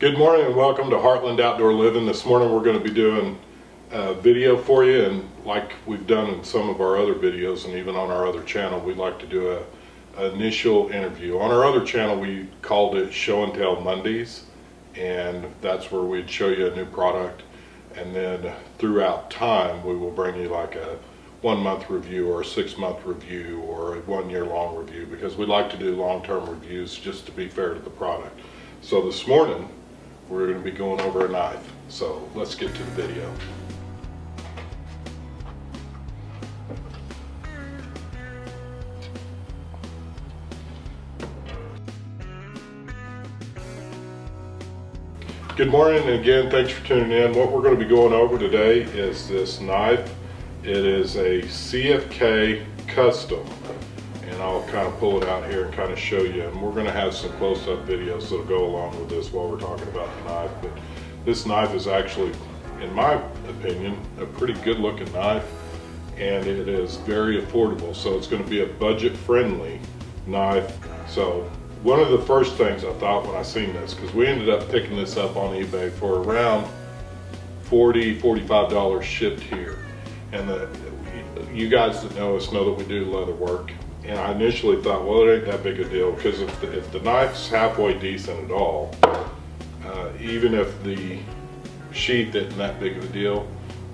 Good morning and welcome to Heartland Outdoor Living. This morning we're going to be doing a video for you, and like we've done in some of our other videos and even on our other channel, we'd like to do an initial interview. On our other channel we called it Show and Tell Mondays, and that's where we'd show you a new product, and then throughout time we will bring you like a 1 month review or a 6 month review or a 1 year long review, because we like to do long-term reviews just to be fair to the product. So this morning we're going to be going over a knife. So let's get to the video. Good morning, and again, thanks for tuning in. What we're going to be going over today is this knife. It is a CFK Custom, and I'll kind of pull it out here and kind of show you, and we're going to have some close-up videos that'll go along with this while we're talking about the knife. But this knife is actually, in my opinion, a pretty good looking knife, and it is very affordable. So it's going to be a budget friendly knife. So one of the first things I thought when I seen this, because we ended up picking this up on eBay for around $40–45 shipped here, and you guys that know us know that we do leather work. And I initially thought, well, it ain't that big a deal, because if the knife's halfway decent at all, even if the sheath isn't that big of a deal,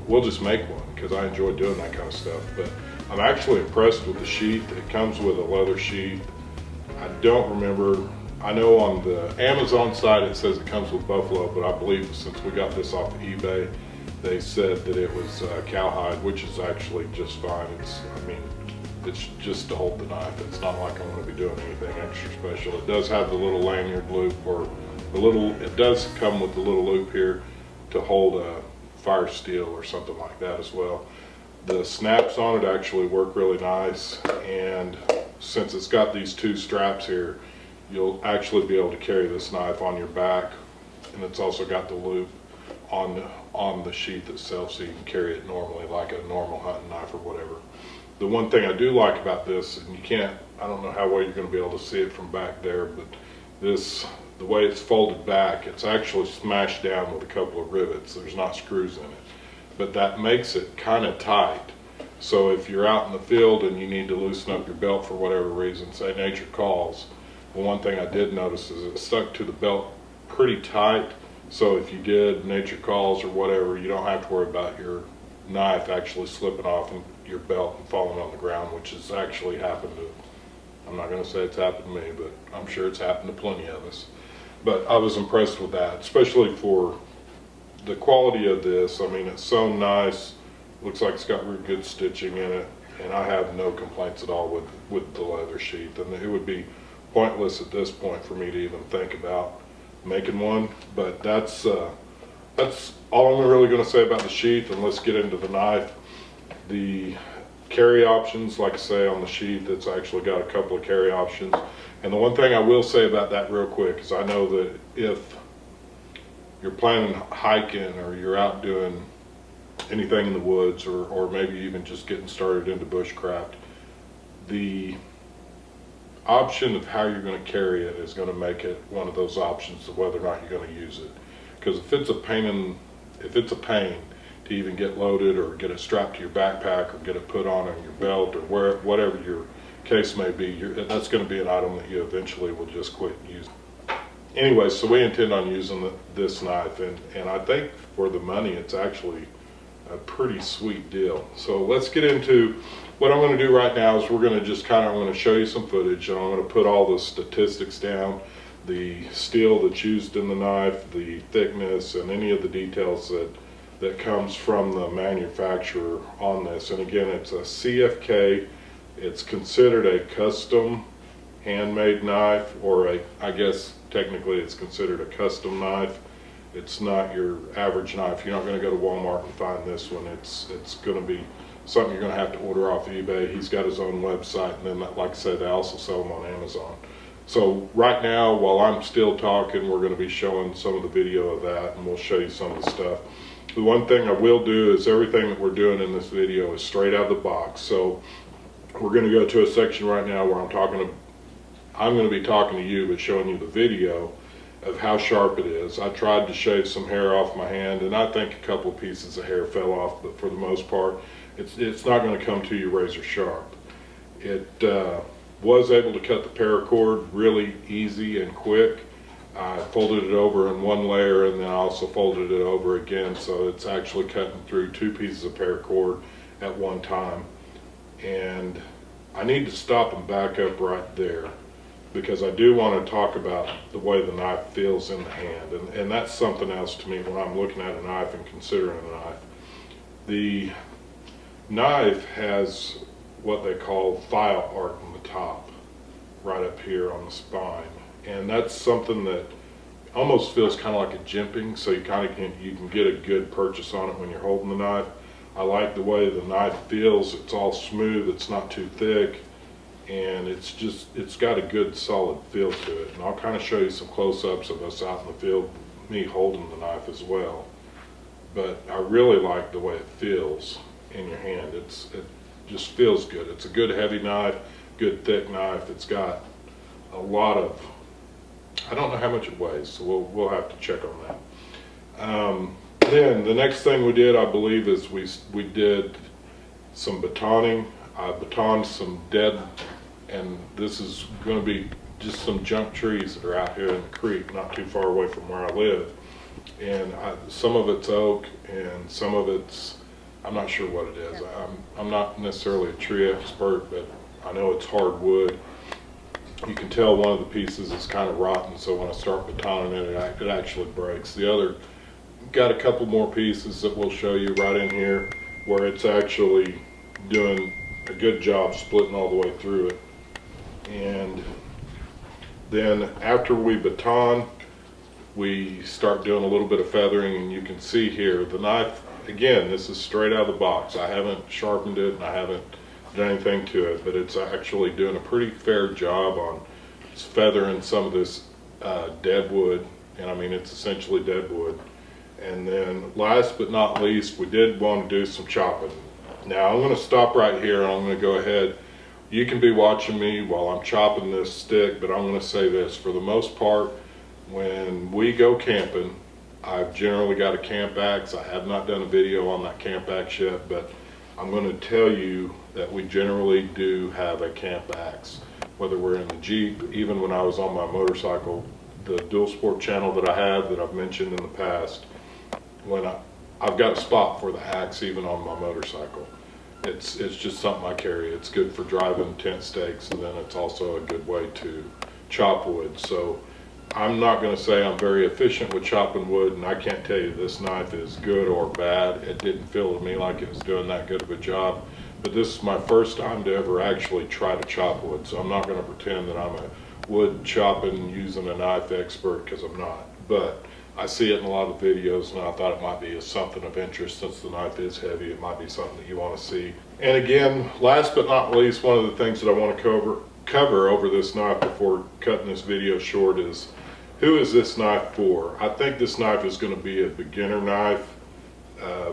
we'll just make one, because I enjoy doing that kind of stuff. But I'm actually impressed with the sheath. It comes with a leather sheath. I don't remember, I know on the Amazon side it says it comes with buffalo, but I believe since we got this off of eBay, they said that it was cowhide, which is actually just fine. It's just to hold the knife. It's not like I'm going to be doing anything extra special. It does have the little lanyard loop, or it does come with the little loop here to hold a fire steel or something like that as well. The snaps on it actually work really nice, and since it's got these two straps here, you'll actually be able to carry this knife on your back, and it's also got the loop on the sheath itself, so you can carry it normally like a normal hunting knife or whatever. The one thing I do like about this, and I don't know how well you're going to be able to see it from back there, but the way it's folded back, it's actually smashed down with a couple of rivets. There's not screws in it, but that makes it kind of tight. So if you're out in the field and you need to loosen up your belt for whatever reason, say nature calls, well, one thing I did notice is it stuck to the belt pretty tight. So if you did nature calls or whatever, you don't have to worry about your knife actually slipping off your belt and falling on the ground, which has actually happened to, I'm not going to say it's happened to me, but I'm sure it's happened to plenty of us. But I was impressed with that, especially for the quality of this. I mean, it's sewn nice, looks like it's got real good stitching in it, and I have no complaints at all with the leather sheath. And it would be pointless at this point for me to even think about making one. But that's all I'm really going to say about the sheath, and let's get into the knife. The carry options, like I say, on the sheath, it's actually got a couple of carry options. And the one thing I will say about that real quick is I know that if you're planning hiking or you're out doing anything in the woods, or maybe even just getting started into bushcraft, the option of how you're going to carry it is going to make it one of those options of whether or not you're going to use it. Because if it's a pain to even get loaded or get it strapped to your backpack or get it put on your belt or whatever your case may be, that's going to be an item that you eventually will just quit using. Anyway, so we intend on using this knife, and I think for the money it's actually a pretty sweet deal. So let's get into what I'm going to do right now. Is we're going to I'm going to show you some footage, and I'm going to put all the statistics down, the steel that's used in the knife, the thickness, and any of the details that comes from the manufacturer on this. And again, it's a CFK. It's considered a custom handmade knife, or I guess technically it's considered a custom knife. It's not your average knife. You're not going to go to Walmart and find this one. It's going to be something you're going to have to order off eBay. He's got his own website, and then, like I said, they also sell them on Amazon. So right now, while I'm still talking, we're going to be showing some of the video of that, and we'll show you some of the stuff. The one thing I will do is everything that we're doing in this video is straight out of the box. So we're going to go to a section right now where I'm going to be talking to you but showing you the video of how sharp it is. I tried to shave some hair off my hand, and I think a couple of pieces of hair fell off, but for the most part, it's not going to come to you razor sharp. It was able to cut the paracord really easy and quick. I folded it over in one layer, and then I also folded it over again, so it's actually cutting through 2 pieces of paracord at one time. And I need to stop and back up right there, because I do want to talk about the way the knife feels in the hand, and that's something else to me when I'm looking at a knife and considering a knife. The knife has what they call file art on the top, right up here on the spine, and that's something that almost feels kind of like a jimping, so you can get a good purchase on it when you're holding the knife. I like the way the knife feels. It's all smooth, it's not too thick, and it's got a good solid feel to it. And I'll kind of show you some close-ups of us out in the field, me holding the knife as well. But I really like the way it feels in your hand. It just feels good. It's a good heavy knife, good thick knife. It's got a lot of, I don't know how much it weighs, so we'll have to check on that. Then the next thing we did, I believe, is we did some batoning. I batoned some dead, and this is going to be just some junk trees that are out here in the creek, not too far away from where I live. And some of it's oak, and some of it's, I'm not sure what it is. I'm not necessarily a tree expert, but I know it's hardwood. You can tell one of the pieces is kind of rotten, so when I start batoning it, it actually breaks. The other, got a couple more pieces that we'll show you right in here where it's actually doing a good job splitting all the way through it. And then after we baton, we start doing a little bit of feathering, and you can see here the knife, again, this is straight out of the box. I haven't sharpened it and I haven't done anything to it, but it's actually doing a pretty fair job on feathering some of this dead wood, and I mean it's essentially dead wood. And then last but not least, we did want to do some chopping. Now I'm going to stop right here, and I'm going to go ahead. You can be watching me while I'm chopping this stick, but I'm going to say this. For the most part, when we go camping, I've generally got a camp axe. I have not done a video on that camp axe yet, but I'm going to tell you that we generally do have a camp axe. Whether we're in the Jeep, even when I was on my motorcycle, the dual sport channel that I have that I've mentioned in the past, when I've got a spot for the axe even on my motorcycle. It's just something I carry. It's good for driving tent stakes, and then it's also a good way to chop wood. So I'm not going to say I'm very efficient with chopping wood, and I can't tell you this knife is good or bad. It didn't feel to me like it was doing that good of a job, but this is my first time to ever actually try to chop wood, so I'm not going to pretend that I'm a wood chopping using a knife expert, because I'm not. But I see it in a lot of videos, and I thought it might be something of interest. Since the knife is heavy, it might be something that you want to see. And again, last but not least, one of the things that I want to cover over this knife before cutting this video short is, who is this knife for? I think this knife is going to be a beginner knife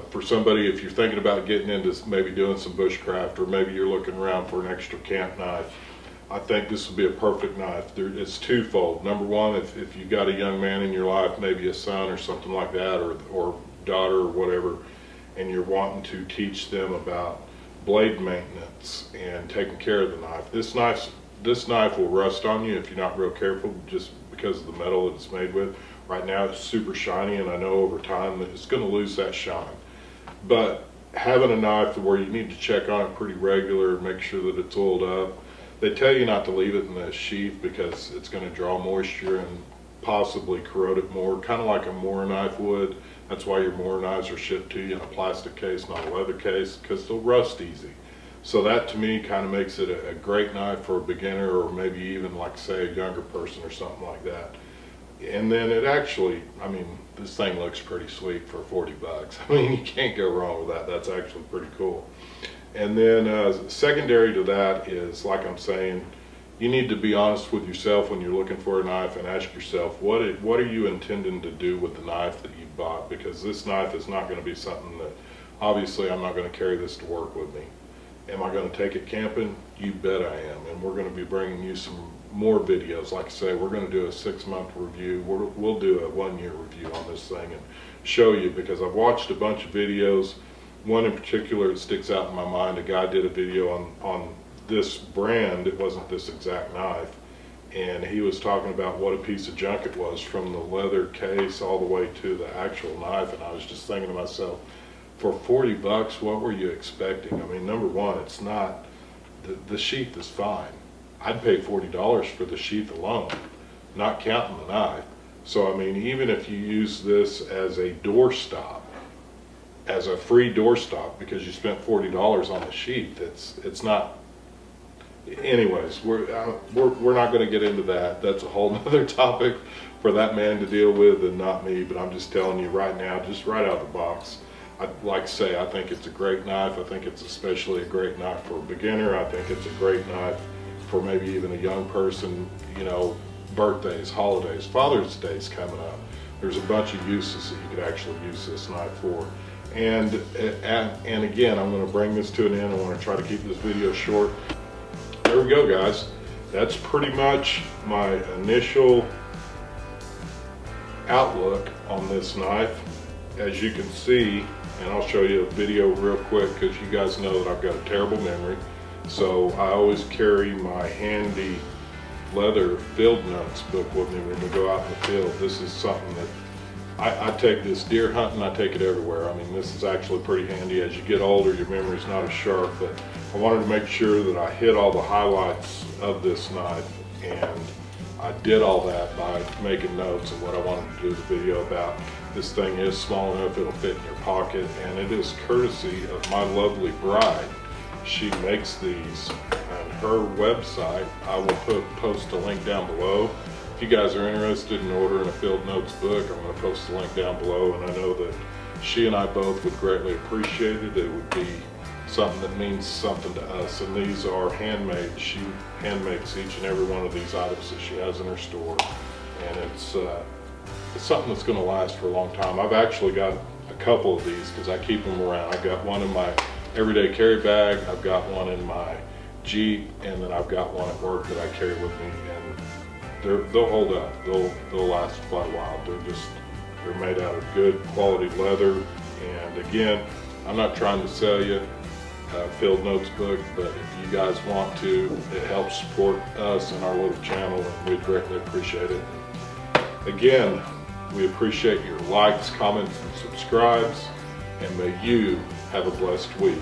for somebody, if you're thinking about getting into maybe doing some bushcraft, or maybe you're looking around for an extra camp knife. I think this would be a perfect knife. It's twofold. Number one, if you got a young man in your life, maybe a son or something like that, or daughter or whatever, and you're wanting to teach them about blade maintenance and taking care of the knife. This knife will rust on you if you're not real careful, just because of the metal that it's made with. Right now it's super shiny, and I know over time that it's going to lose that shine. But having a knife where you need to check on it pretty regular and make sure that it's oiled up. They tell you not to leave it in the sheath because it's going to draw moisture and possibly corrode it more, kind of like a Moore knife would. That's why your Moore knives are shipped to you in a plastic case, not a leather case, because they'll rust easy. So that to me kind of makes it a great knife for a beginner, or maybe even like say a younger person or something like that. And then it actually, I mean, this thing looks pretty sweet for 40 bucks. I mean, you can't go wrong with that. That's actually pretty cool. And then secondary to that is, like I'm saying, you need to be honest with yourself when you're looking for a knife, and ask yourself, what are you intending to do with the knife that you bought? Because this knife is not going to be something that, obviously I'm not going to carry this to work with me. Am I going to take it camping? You bet I am. And we're going to be bringing you some more videos. Like I say, we're going to do a 6-month review. We'll do a 1-year review on this thing and show you, because I've watched a bunch of videos. One in particular that sticks out in my mind, a guy did a video on this brand. It wasn't this exact knife, and he was talking about what a piece of junk it was, from the leather case all the way to the actual knife. And I was just thinking to myself, for 40 bucks, what were you expecting? I mean, number one, it's not, the sheath is fine. I'd pay $40 for the sheath alone, not counting the knife. So I mean, even if you use this as a doorstop, as a free doorstop, because you spent $40 on the sheath, it's not. Anyways, we're not going to get into that. That's a whole other topic for that man to deal with and not me. But I'm just telling you right now, just right out of the box, I'd like to say I think it's a great knife. I think it's especially a great knife for a beginner. I think it's a great knife for maybe even a young person. You know, birthdays, holidays, Father's Day's coming up. There's a bunch of uses that you could actually use this knife for. And again, I'm going to bring this to an end. I want to try to keep this video short. There we go, guys. That's pretty much my initial outlook on this knife. As you can see, and I'll show you a video real quick, because you guys know that I've got a terrible memory. So I always carry my handy leather field notes book with me when we go out in the field. This is something that I take this deer hunting, I take it everywhere. I mean, this is actually pretty handy. As you get older, your memory's not as sharp, but I wanted to make sure that I hit all the highlights of this knife, and I did all that by making notes of what I wanted to do the video about. This thing is small enough it'll fit in your pocket, and it is courtesy of my lovely bride. She makes these on her website. I will post a link down below. If you guys are interested in ordering a field notes book, I'm going to post the link down below, and I know that she and I both would greatly appreciate it. It would be something that means something to us, and these are handmade. She handmakes each and every one of these items that she has in her store, and it's something that's going to last for a long time. I've actually got a couple of these because I keep them around. I've got one in my everyday carry bag, I've got one in my Jeep, and then I've got one at work that I carry with me, and they'll hold up. They'll last quite a while. They're made out of good quality leather. And again, I'm not trying to sell you a field notes book, but if you guys want to, it helps support us and our little channel, and we'd greatly appreciate it. Again, we appreciate your likes, comments, and subscribes, and may you have a blessed week.